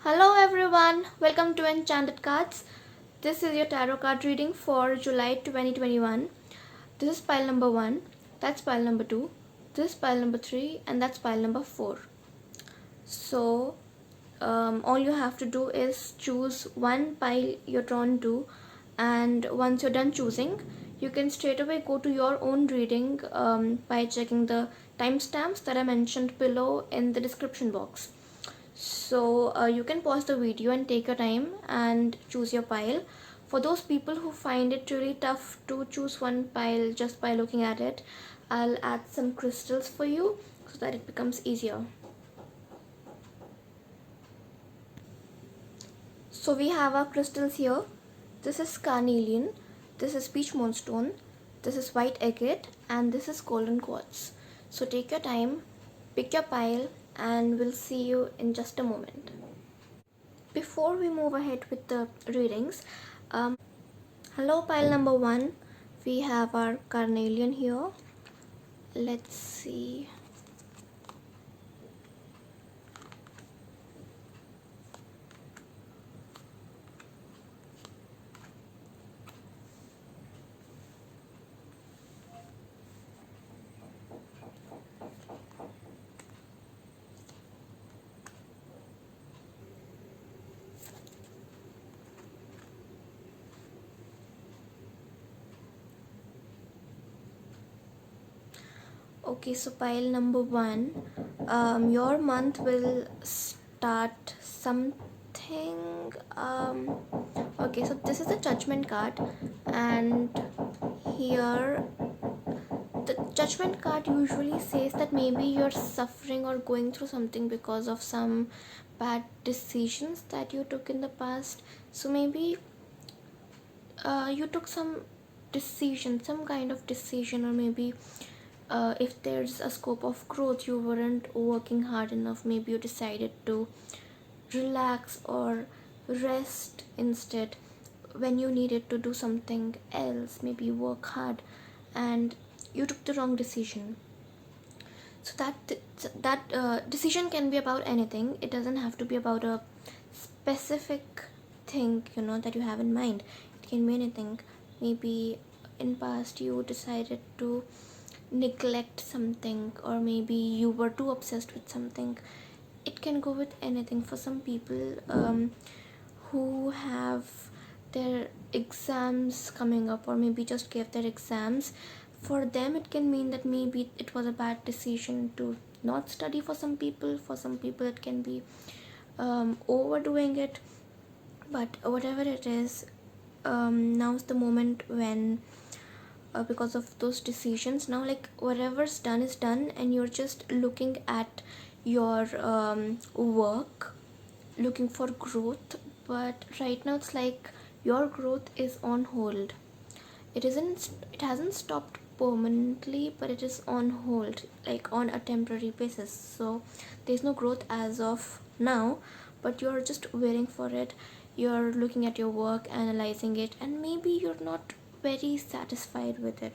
Hello everyone, welcome to Enchanted Cards. This is your tarot card reading for July 2021. This is pile number 1, that's pile number 2, this is pile number 3, and that's pile number 4. So, all you have to do is choose one pile you're drawn to, and once you're done choosing, you can straight away go to your own reading by checking the timestamps that I mentioned below in the description box. So you can pause the video and take your time and choose your pile. For those people who find it really tough to choose one pile just by looking at it, I'll add some crystals for you so that it becomes easier. So we have our crystals here. This is carnelian, this is peach moonstone, this is white agate, and this is golden quartz. So take your time, pick your pile, and we'll see you in just a moment. Before we move ahead with the readings, hello pile number 1. We have our carnelian here. Let's see. Okay, so pile number 1, your month will start something. Okay, so this is a judgment card, and here the judgment card usually says that maybe you're suffering or going through something because of some bad decisions that you took in the past. So maybe you took some decision, some kind of decision, or maybe if there's a scope of growth, you weren't working hard enough. Maybe you decided to relax or rest instead when you needed to do something else, maybe work hard, and you took the wrong decision. So that decision can be about anything. It doesn't have to be about a specific thing that you have in mind. It can be anything. Maybe in past you decided to neglect something, or maybe you were too obsessed with something. It can go with anything. For some people who have their exams coming up, or maybe just gave their exams, for them it can mean that maybe it was a bad decision to not study. For some people it can be overdoing it. But whatever it is, now's the moment when because of those decisions, now like whatever's done is done, and you're just looking at your work, looking for growth. But right now it's like your growth is on hold. It hasn't stopped permanently, but it is on hold, like on a temporary basis. So there's no growth as of now, but you're just waiting for it. You're looking at your work, analyzing it, and maybe you're not very satisfied with it.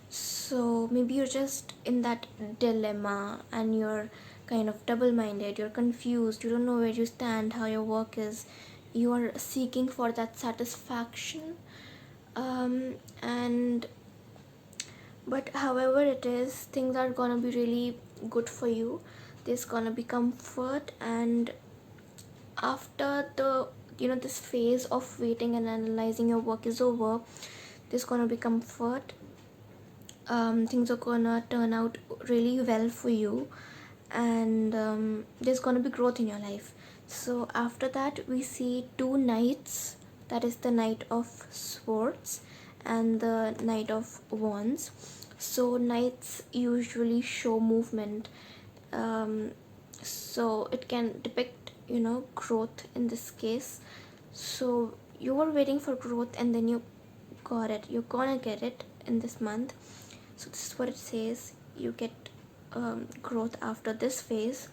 So maybe you're just in that dilemma, and you're kind of double-minded, you're confused, you don't know where you stand, how your work is. You are seeking for that satisfaction, and but however it is, things are gonna be really good for you. There's gonna be comfort, and after the this phase of waiting and analyzing your work is over, there's gonna be comfort. Things are gonna turn out really well for you, and there's gonna be growth in your life. So after that, we see two knights. That is the Knight of Swords and the Knight of Wands. So knights usually show movement, so it can depict growth in this case. So you were waiting for growth, and then you got it. You're gonna get it in this month. So this is what it says. You get growth after this phase,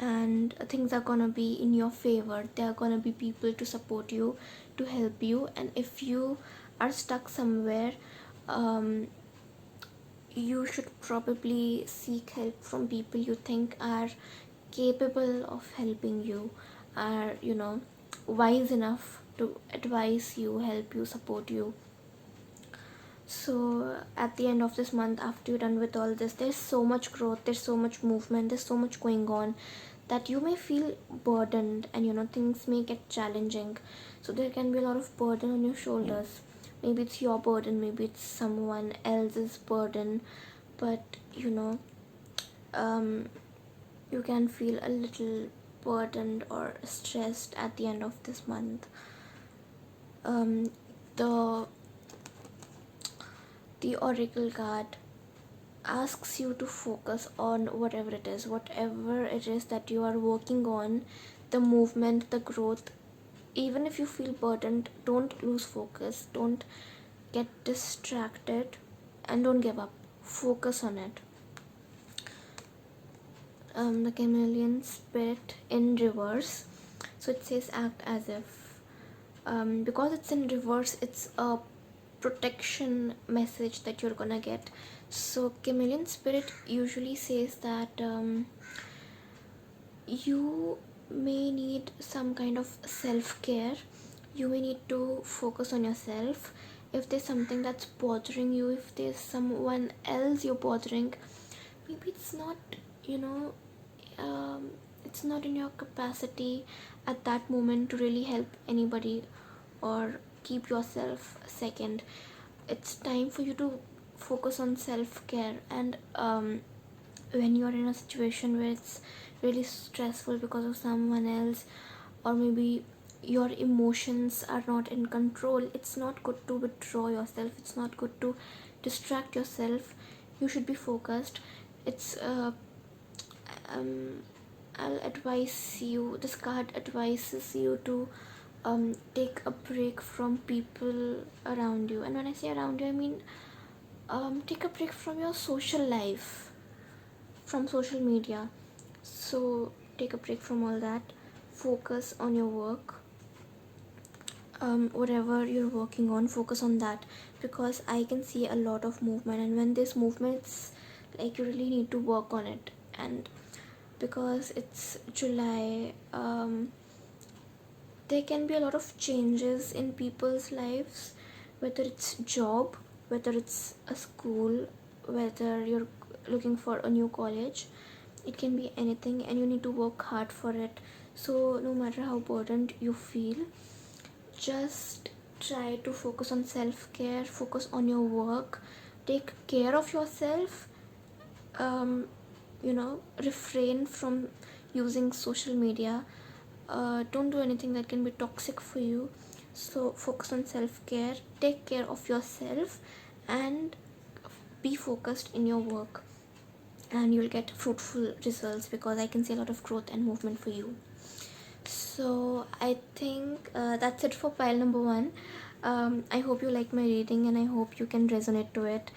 and things are gonna be in your favor. There are gonna be people to support you, to help you. And if you are stuck somewhere, you should probably seek help from people you think are capable of helping you, are wise enough to advise you, help you, support you. So at the end of this month, after you're done with all this, there's so much growth, there's so much movement, there's so much going on that you may feel burdened, and things may get challenging. So there can be a lot of burden on your shoulders. Maybe it's your burden, maybe it's someone else's burden, but um, you can feel a little burdened or stressed at the end of this month. um, the the oracle card asks you to focus on whatever it is that you are working on, the movement, the growth. Even if you feel burdened, don't lose focus, don't get distracted, and don't give up. Focus on it. The chameleon spirit in reverse, so it says act as if, because it's in reverse, it's a protection message that you're gonna get. So chameleon spirit usually says that you may need some kind of self-care. You may need to focus on yourself. If there's something that's bothering you, if there's someone else you're bothering, maybe it's not, you know it's not in your capacity at that moment to really help anybody or keep yourself second. It's time for you to focus on self-care. And when you're in a situation where it's really stressful because of someone else, or maybe your emotions are not in control, it's not good to withdraw yourself, it's not good to distract yourself. You should be focused. It's I'll advise you, this card advises you to take a break from people around you. And when I say around you, I mean take a break from your social life, from social media. So take a break from all that, focus on your work. Whatever you're working on, focus on that, because I can see a lot of movement, and when this movement, it's like you really need to work on it. And because it's July, there can be a lot of changes in people's lives, whether it's job, whether it's a school, whether you're looking for a new college. It can be anything, and you need to work hard for it. So no matter how burdened you feel, just try to focus on self-care, focus on your work, take care of yourself. um, Refrain from using social media. Don't do anything that can be toxic for you. So focus on self-care, take care of yourself, and be focused in your work, and you'll get fruitful results, because I can see a lot of growth and movement for you. So I think that's it for pile number 1. I hope you like my reading, and I hope you can resonate to it.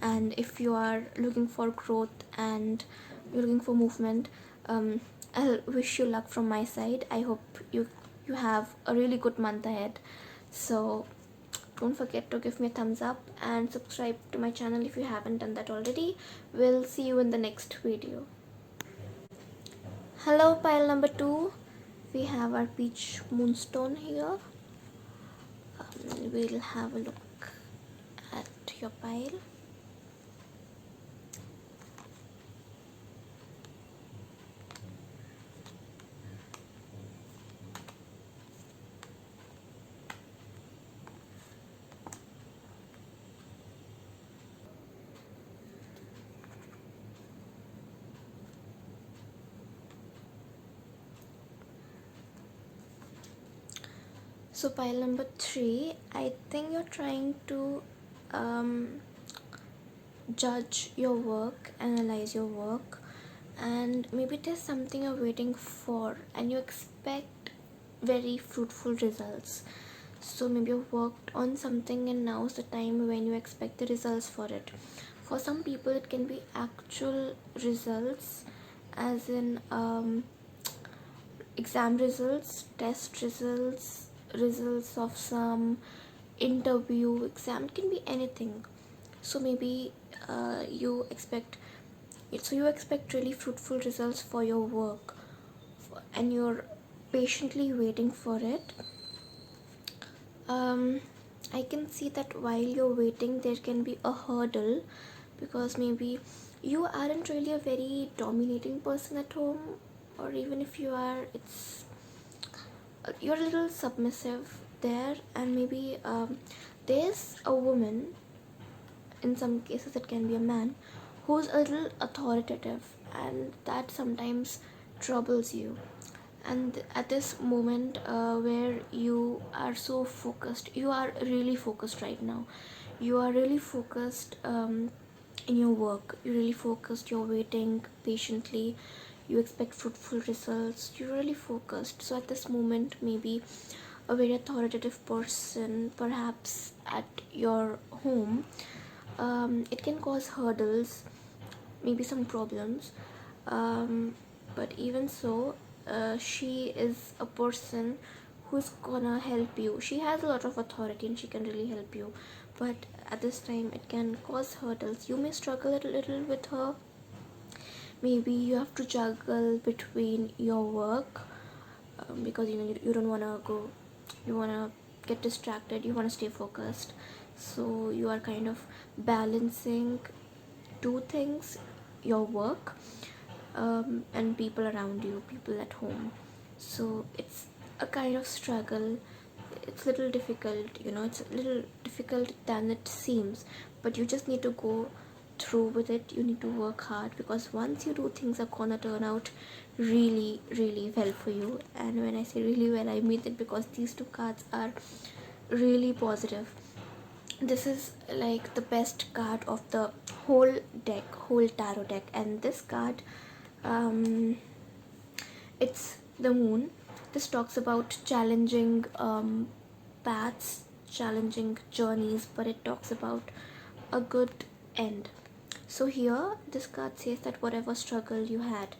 And if you are looking for growth and you're looking for movement, I'll wish you luck from my side. I hope you have a really good month ahead. So don't forget to give me a thumbs up and subscribe to my channel if you haven't done that already. We'll see you in the next video. Hello, pile number 2. We have our peach moonstone here. We'll have a look at your pile. So pile number 3, I think you're trying to judge your work, analyze your work, and maybe there's something you're waiting for and you expect very fruitful results. So maybe you worked on something and now's the time when you expect the results for it. For some people it can be actual results, as in exam results, test results, results of some interview, exam. It can be anything. So maybe you expect So you expect really fruitful results for your work, and you're patiently waiting for it. I can see that while you're waiting, there can be a hurdle, because maybe you aren't really a very dominating person at home, or even if you are, it's you're a little submissive there, and maybe there's a woman, in some cases it can be a man, who's a little authoritative, and that sometimes troubles you. And at this moment where you are so focused, you are really focused right now, you are really focused in your work, you're really focused, you're waiting patiently, you expect fruitful results, you're really focused. So at this moment, maybe a very authoritative person, perhaps at your home, it can cause hurdles, maybe some problems, but even so, she is a person who's gonna help you. She has a lot of authority and she can really help you, but at this time it can cause hurdles. You may struggle a little with her. Maybe you have to juggle between your work, because you don't want to go, you want to get distracted, you want to stay focused, so you are kind of balancing two things: your work, and people around you, people at home. So it's a kind of struggle. It's a little difficult, it's a little difficult than it seems, but you just need to go through with it. You need to work hard, because once you do, things are gonna turn out really, really well for you. And when I say really well, I mean it, because these two cards are really positive. This is like the best card of the whole tarot deck. And this card, it's the moon. This talks about challenging paths, challenging journeys, but it talks about a good end. So here this card says that whatever struggle you had,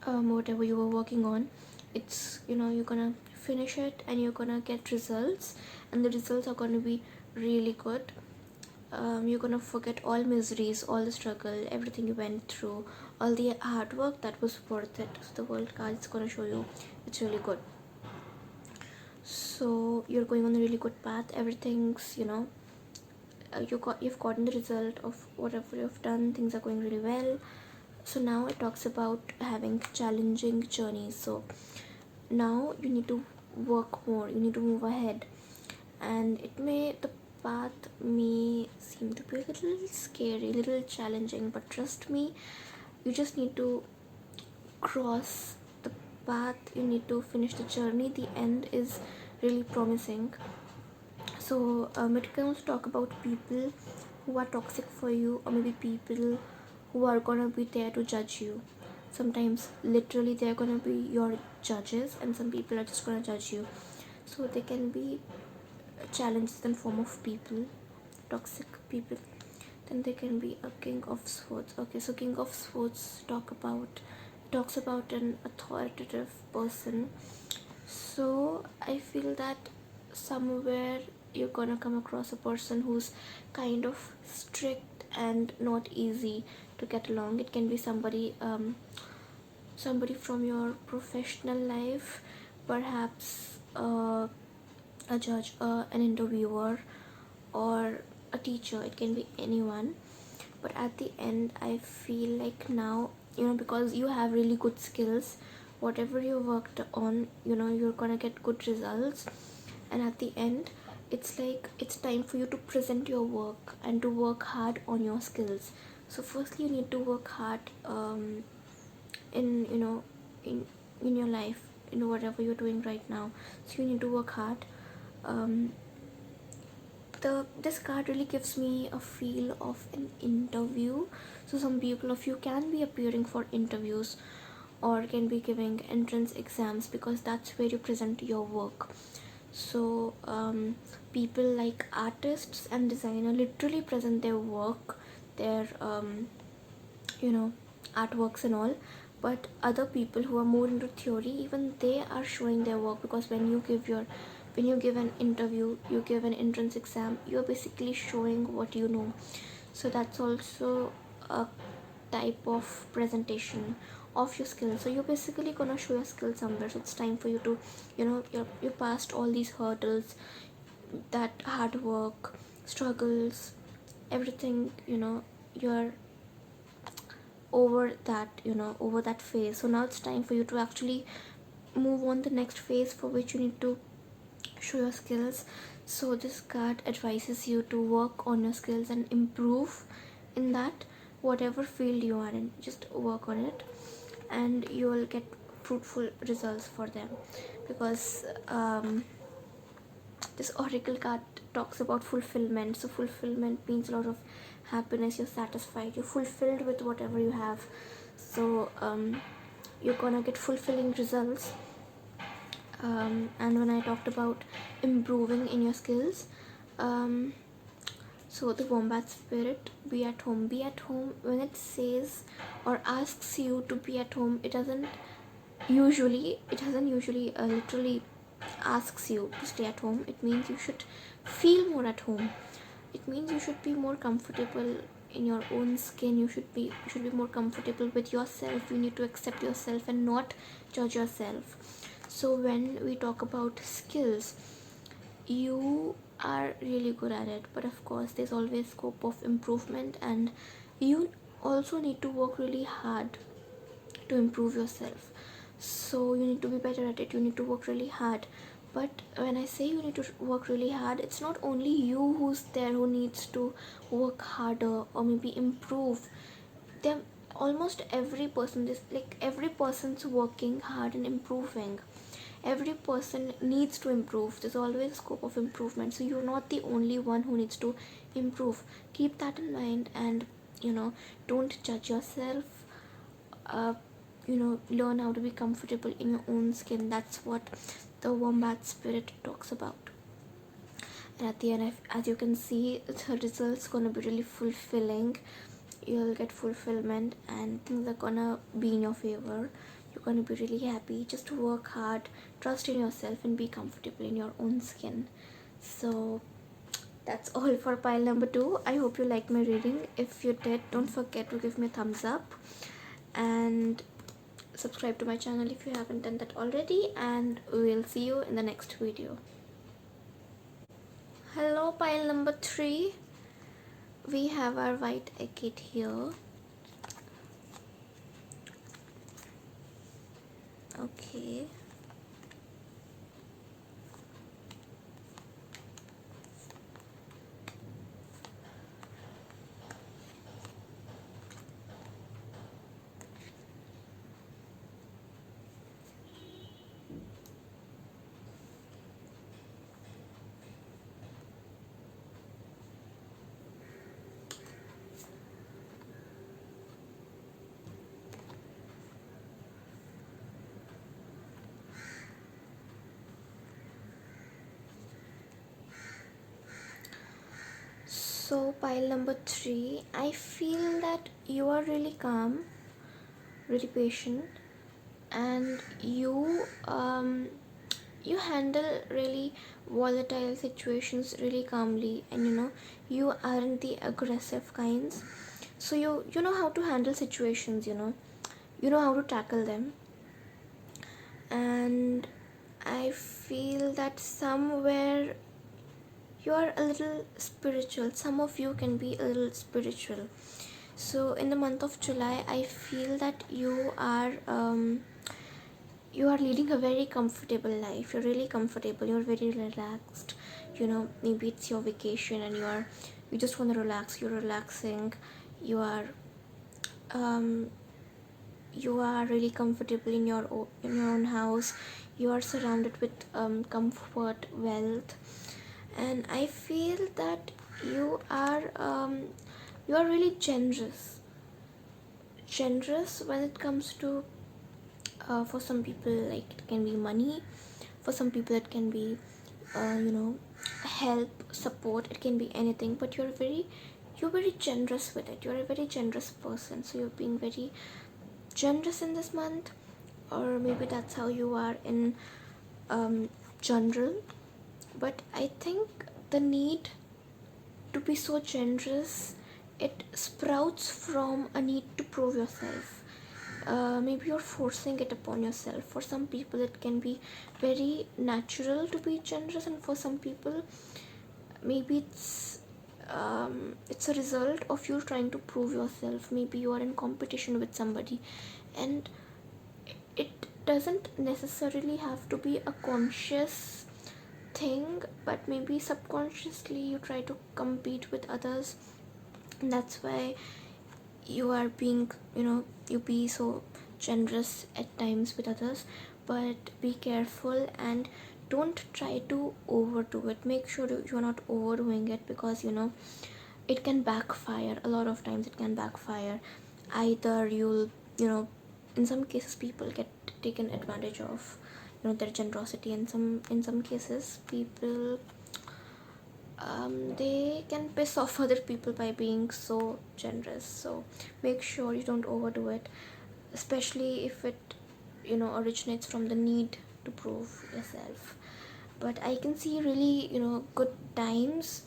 whatever you were working on, it's, you're gonna finish it and you're gonna get results, and the results are gonna be really good. You're gonna forget all miseries, all the struggle, everything you went through, all the hard work, that was worth it. So the world card is gonna show you it's really good. So you're going on a really good path. Everything's, you've gotten the result of whatever you've done. Things are going really well. So now it talks about having challenging journeys. So now you need to work more, you need to move ahead, and the path may seem to be a little scary, a little challenging, but trust me, you just need to cross the path, you need to finish the journey. The end is really promising. So it can also talk about people who are toxic for you, or maybe people who are gonna be there to judge you. Sometimes literally they're gonna be your judges, and some people are just gonna judge you. So they can be challenges in form of people, toxic people. Then there can be a king of swords. Okay, so king of swords talks about an authoritative person. So I feel that somewhere you're gonna come across a person who's kind of strict and not easy to get along. It can be somebody from your professional life, perhaps a judge, an interviewer, or a teacher. It can be anyone. But at the end, I feel like now, because you have really good skills, whatever you worked on, you're gonna get good results. And at the end, it's like it's time for you to present your work and to work hard on your skills. So firstly, you need to work hard in in your life, whatever you're doing right now. So you need to work hard. um, this card really gives me a feel of an interview. So some people of you can be appearing for interviews, or can be giving entrance exams, because that's where you present your work. So people like artists and designer literally present their work, their artworks and all. But other people who are more into theory, even they are showing their work, because when you give an interview, you give an entrance exam, you're basically showing what you know. So that's also a type of presentation of your skills. So you're basically gonna show your skill somewhere. So it's time for you to, you passed all these hurdles, that hard work, struggles, everything, you're over that, over that phase. So now it's time for you to actually move on the next phase, for which you need to show your skills. So this card advises you to work on your skills and improve in that, whatever field you are in, just work on it, and you will get fruitful results for them. Because this oracle card talks about fulfillment. So fulfillment means a lot of happiness, you're satisfied, you're fulfilled with whatever you have. So you're gonna get fulfilling results. And when I talked about improving in your skills, so the wombat spirit, be at home. Be at home, when it says or asks you to be at home, it doesn't usually literally asks you to stay at home. It means you should feel more at home. It means you should be more comfortable in your own skin. You should be more comfortable with yourself. You need to accept yourself and not judge yourself. So when we talk about skills, you are really good at it, but of course there's always scope of improvement, and you also need to work really hard to improve yourself. So you need to be better at it, you need to work really hard. But when I say you need to work really hard, it's not only you who's there who needs to work harder or maybe improve. Them almost every person, this like every person's working hard and improving. Every person needs to improve. There's always scope of improvement, so you're not the only one who needs to improve. Keep that in mind, and don't judge yourself. Learn how to be comfortable in your own skin. That's what the wombat spirit talks about. And at the end, as you can see, the results gonna be really fulfilling. You'll get fulfillment and things are gonna be in your favor. You're gonna be really happy. Just work hard, trust in yourself, and be comfortable in your own skin. So that's all for pile number 2. I hope you liked my reading. If you did, don't forget to give me a thumbs up and subscribe to my channel if you haven't done that already, and we'll see you in the next video. Hello pile number 3. We have our white agate here. Okay. So pile number 3, I feel that you are really calm, really patient, and you handle really volatile situations really calmly, and you aren't the aggressive kinds. So you know how to handle situations, you know how to tackle them. And I feel that somewhere you are a little spiritual. Some of you can be a little spiritual. So in the month of July, I feel that you are leading a very comfortable life. You're really comfortable, you're very relaxed. Maybe it's your vacation and you just want to relax. You're relaxing. You are really comfortable in your own house. You are surrounded with comfort, wealth, and I feel that you are really generous when it comes to for some people, like, it can be money. For some people it can be help, support. It can be anything, but you're very generous with it. You're a very generous person, so you're being very generous in this month, or maybe that's how you are in general. But I think the need to be so generous it sprouts from a need to prove yourself. Maybe you're forcing it upon yourself. For some people it can be very natural to be generous, and for some people maybe it's a result of you trying to prove yourself. Maybe you are in competition with somebody, and it doesn't necessarily have to be a conscious thing, but maybe subconsciously you try to compete with others. And that's why you are being, you be so generous at times with others. But be careful and don't try to overdo it. Make sure you're not overdoing it, because it can backfire. A lot of times it can backfire. Either you'll, in some cases people get taken advantage of, their generosity, and in some cases people, they can piss off other people by being so generous. So make sure you don't overdo it, especially if it originates from the need to prove yourself. But I can see really good times.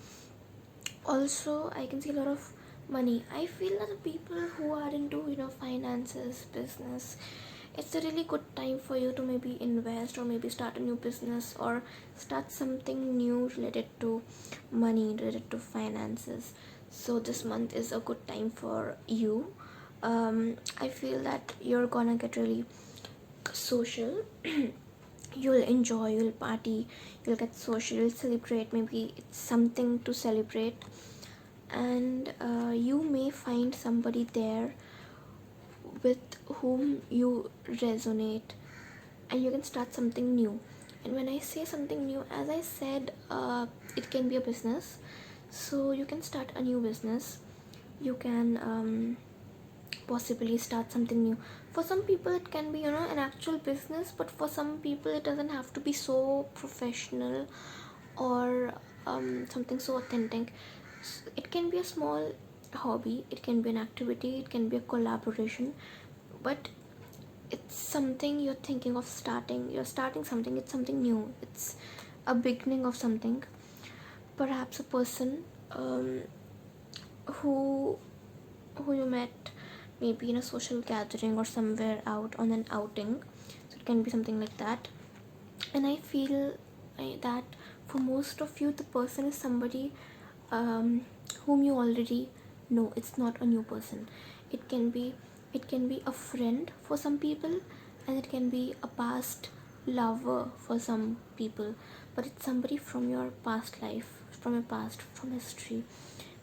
Also I can see a lot of money. I feel that the people who are into finances, business, it's a really good time for you to maybe invest, or maybe start a new business, or start something new related to money, related to finances. So this month is a good time for you. I feel that you're gonna get really social. You'll enjoy, you'll party, you'll get social, you'll celebrate. Maybe it's something to celebrate. And you may find somebody there with whom you resonate, and you can start something new. And when I say something new, as I said, it can be a business. So you can start a new business. You can possibly start something new. For some people it can be an actual business, but for some people it doesn't have to be so professional, or something so authentic. It can be a small hobby, it can be an activity, it can be a collaboration, but it's something you're thinking of starting. You're starting something, it's something new, it's a beginning of something. Perhaps a person who you met maybe in a social gathering, or somewhere out on an outing. So it can be something like that. And I feel that for most of you the person is somebody whom you already know. It's not a new person. It can be a friend for some people, and it can be a past lover for some people. But it's somebody from your past life, from your past, from history.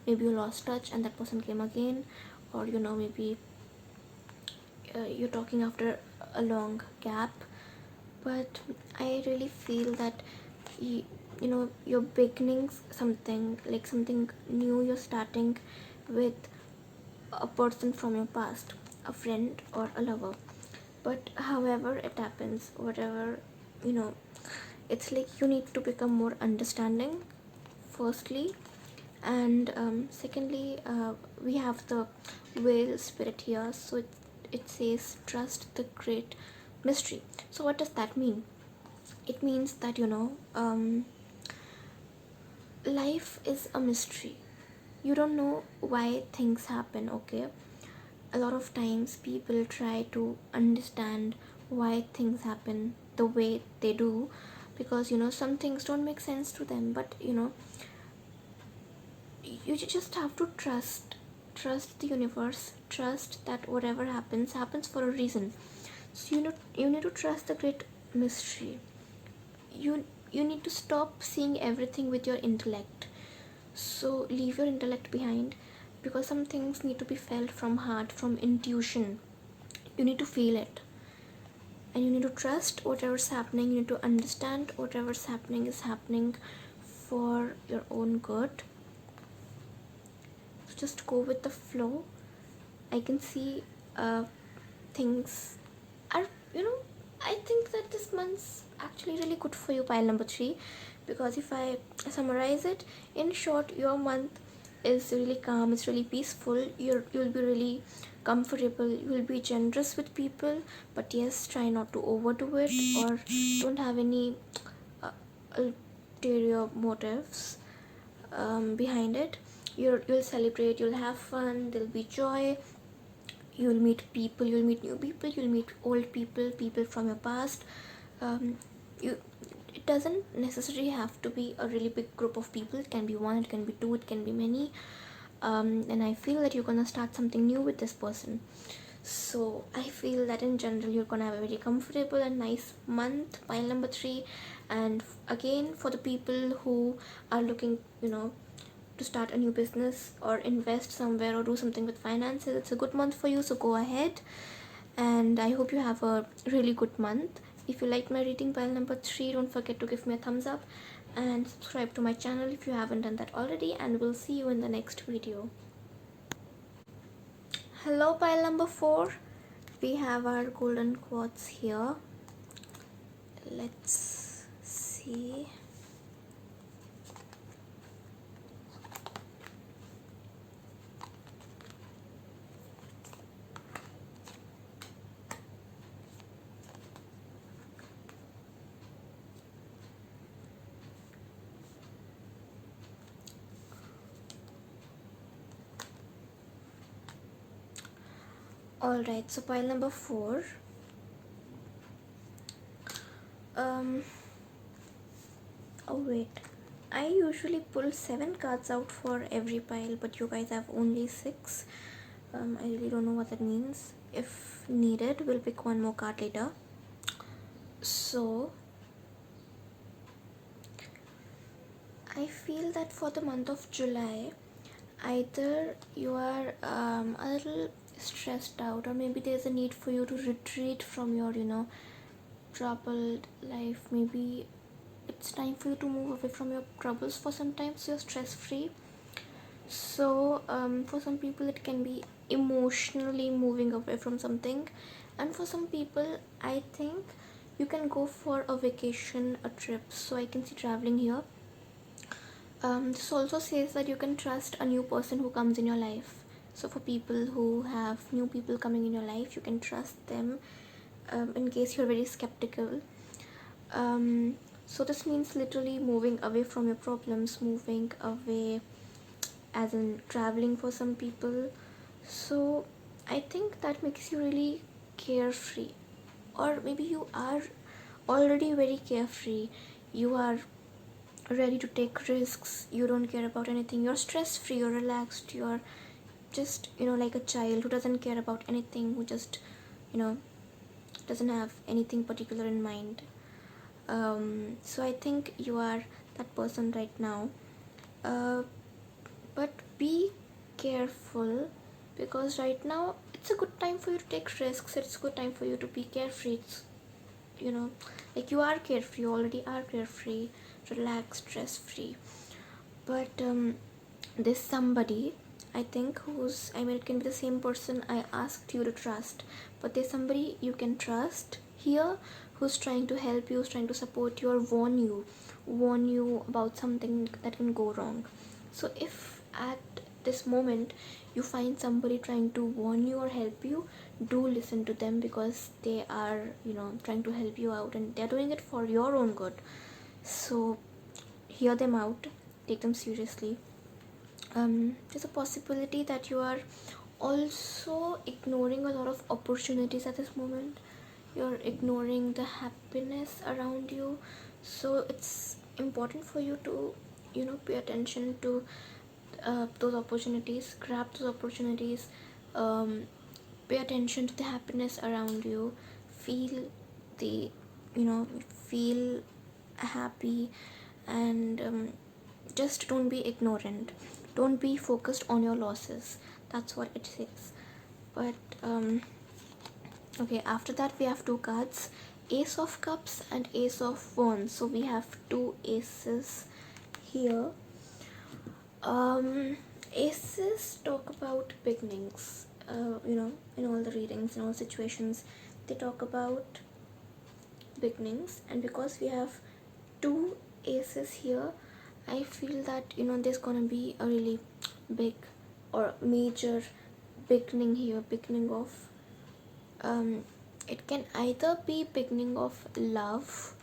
Maybe you lost touch and that person came again, or maybe you're talking after a long gap. But I really feel that you're beginning something, like something new. You're starting with a person from your past, a friend or a lover. But however it happens, whatever, you know it's like you need to become more understanding, firstly. And secondly, we have the whale spirit here. So it says trust the great mystery. So what does that mean? It means that life is a mystery. You don't know why things happen. Okay, a lot of times people try to understand why things happen the way they do, because some things don't make sense to them. But you just have to trust the universe, trust that whatever happens for a reason. So you need to trust the great mystery. You need to stop seeing everything with your intellect. So leave your intellect behind, because some things need to be felt from heart, from intuition. You need to feel it, and you need to trust whatever's happening. You need to understand whatever's happening is happening for your own good. So just go with the flow. I can see things are, I think that this month's actually really good for you, pile number 3. Because if I summarize it in short, your month is really calm, it's really peaceful. You'll be really comfortable, you'll be generous with people, but yes, try not to overdo it, or don't have any ulterior motives behind it. you'll celebrate, you'll have fun, there'll be joy, you'll meet people, you'll meet new people, you'll meet old people, people from your past. You It doesn't necessarily have to be a really big group of people. It can be one, it can be two, it can be many. And I feel that you're gonna start something new with this person. So I feel that in general you're gonna have a very comfortable and nice month. Pile number 3. And again, for the people who are looking, to start a new business or invest somewhere or do something with finances, it's a good month for you, so go ahead. And I hope you have a really good month. If you like my reading, pile number 3, don't forget to give me a thumbs up and subscribe to my channel if you haven't done that already, and we'll see you in the next video. Hello, pile number 4. We have our golden quartz here. Let's see. Alright, so pile number 4. Oh wait, I usually pull 7 cards out for every pile, but you guys have only 6. I really don't know what that means. If needed, we'll pick one more card later. So I feel that for the month of July, either you are a little stressed out, or maybe there's a need for you to retreat from your troubled life. Maybe it's time for you to move away from your troubles for some time, so you're stress free. So for some people it can be emotionally moving away from something, and for some people I think you can go for a vacation, a trip. So I can see traveling here. This also says that you can trust a new person who comes in your life. So for people who have new people coming in your life, you can trust them, in case you're very skeptical. So this means literally moving away from your problems, moving away as in traveling for some people. So I think that makes you really carefree, or maybe you are already very carefree. You are ready to take risks, you don't care about anything, you're stress free, you're relaxed, you're just like a child who doesn't care about anything, who just doesn't have anything particular in mind. So I think you are that person right now. But be careful, because right now it's a good time for you to take risks, it's a good time for you to be carefree. It's, like you are carefree, you already are carefree, relaxed, stress free. But there's somebody, I think, it can be the same person I asked you to trust, but there's somebody you can trust here who's trying to help you, who's trying to support you, or warn you about something that can go wrong. So if at this moment you find somebody trying to warn you or help you, do listen to them, because they are trying to help you out, and they're doing it for your own good. So hear them out, take them seriously. There's a possibility that you are also ignoring a lot of opportunities at this moment. You're ignoring the happiness around you. So it's important for you to pay attention to those opportunities, grab those opportunities, pay attention to the happiness around you, feel the feel happy, and just don't be ignorant, don't be focused on your losses. That's what it says. But okay, after that we have 2 cards, Ace of Cups and Ace of Wands. So we have 2 aces here. Aces talk about beginnings. In all the readings, in all situations, they talk about beginnings. And because we have 2 aces here, I feel that there's gonna be a really big or major beginning here. Beginning of it can either be beginning of love,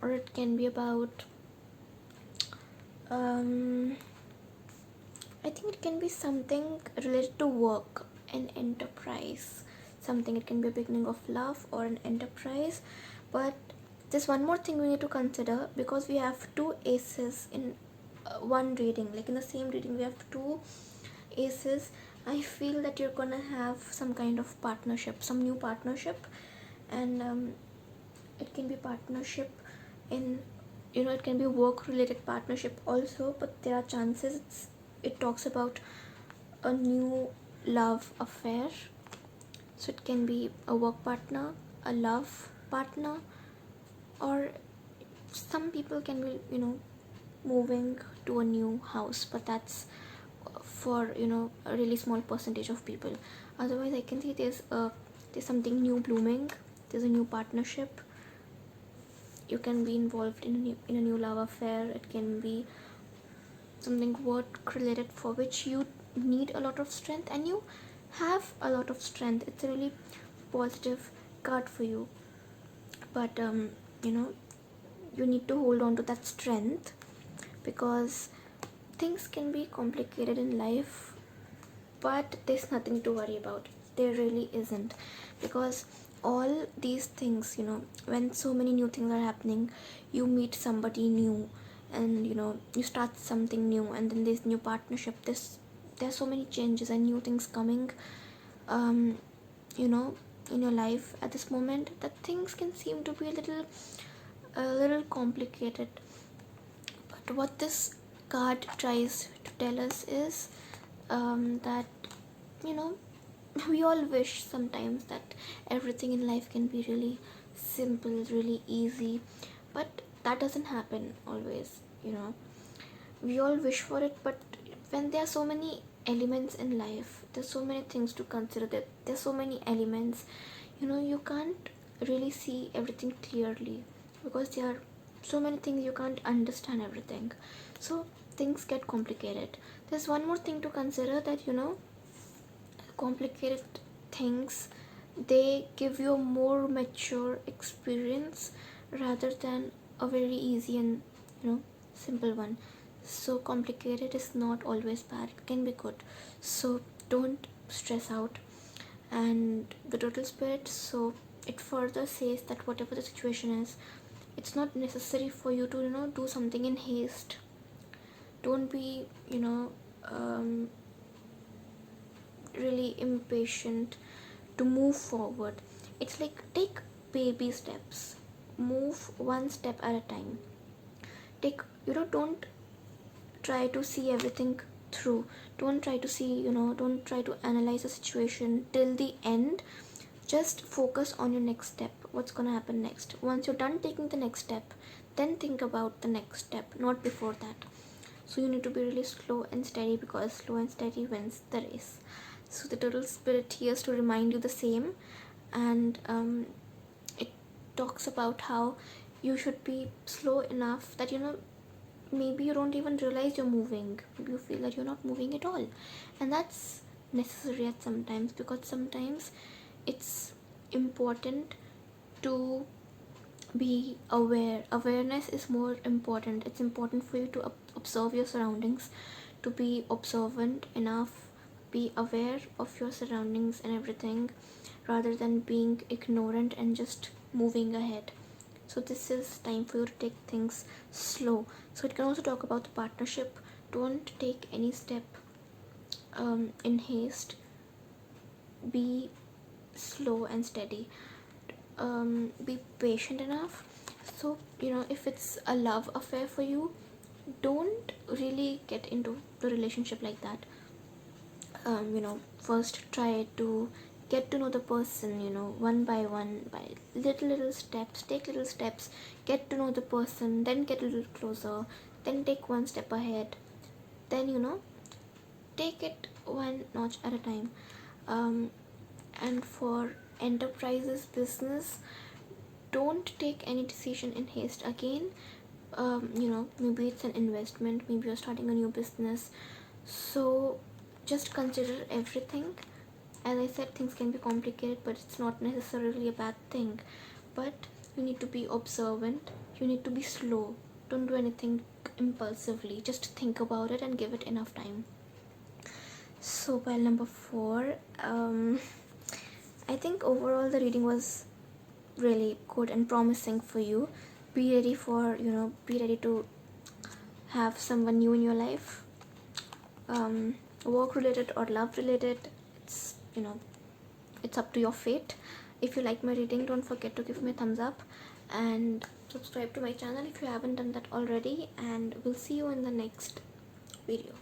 or it can be about I think it can be something related to work, an enterprise, something. It can be a beginning of love or an enterprise. But there's one more thing we need to consider, because we have two aces in one reading, like in the same reading we have two aces. I feel that you're gonna have some kind of partnership, some new partnership. And it can be partnership in, it can be work related partnership also, but there are chances it talks about a new love affair. So it can be a work partner, a love partner, or some people can be, moving to a new house, but that's for, a really small percentage of people. Otherwise, I can see there's something new blooming, there's a new partnership. You can be involved in a new love affair. It can be something work related for which you need a lot of strength, and you have a lot of strength. It's a really positive card for you. But you know you need to hold on to that strength, because things can be complicated in life, but there's nothing to worry about. There really isn't, because all these things, when so many new things are happening, you meet somebody new, and you start something new, and then there's new partnership. There's so many changes and new things coming, um you know in your life at this moment, that things can seem to be a little complicated. But what this card tries to tell us is, that you know we all wish sometimes that everything in life can be really simple, really easy, but that doesn't happen always. We all wish for it, but when there are so many elements in life, there's so many things to consider, that there's so many elements, you can't really see everything clearly, because there are so many things, you can't understand everything. So things get complicated. There's one more thing to consider, that complicated things, they give you a more mature experience rather than a very easy and simple one. So complicated is not always bad, it can be good. So don't stress out. And the total spirit, so it further says that whatever the situation is, it's not necessary for you to do something in haste. Don't be really impatient to move forward. It's like, take baby steps, move one step at a time. Take, don't try to see everything through. Don't try to see, don't try to analyze the situation till the end. Just focus on your next step, what's gonna happen next. Once you're done taking the next step, then think about the next step, not before that. So you need to be really slow and steady, because slow and steady wins the race. So the total spirit here is to remind you the same. And it talks about how you should be slow enough that maybe you don't even realize you're moving. Maybe you feel that you're not moving at all, and that's necessary at sometimes, because sometimes it's important to be aware. Awareness is more important. It's important for you to observe your surroundings, to be observant enough, be aware of your surroundings and everything, rather than being ignorant and just moving ahead. So this is time for you to take things slow. So it can also talk about the partnership. Don't take any step in haste. Be slow and steady. Be patient enough. So if it's a love affair for you, don't really get into the relationship like that. First try to get to know the person, one by one, by little steps. Take little steps, get to know the person, then get a little closer, then take one step ahead, then take it one notch at a time. And for enterprises, business, don't take any decision in haste again. Maybe it's an investment, maybe you're starting a new business, so just consider everything. As I said, things can be complicated, but it's not necessarily a bad thing. But you need to be observant, you need to be slow. Don't do anything impulsively, just think about it and give it enough time. So pile number 4. I think overall the reading was really good and promising for you. Be ready for, be ready to have someone new in your life. Work related or love related, it's up to your fate. If you like my reading, don't forget to give me a thumbs up and subscribe to my channel if you haven't done that already, and we'll see you in the next video.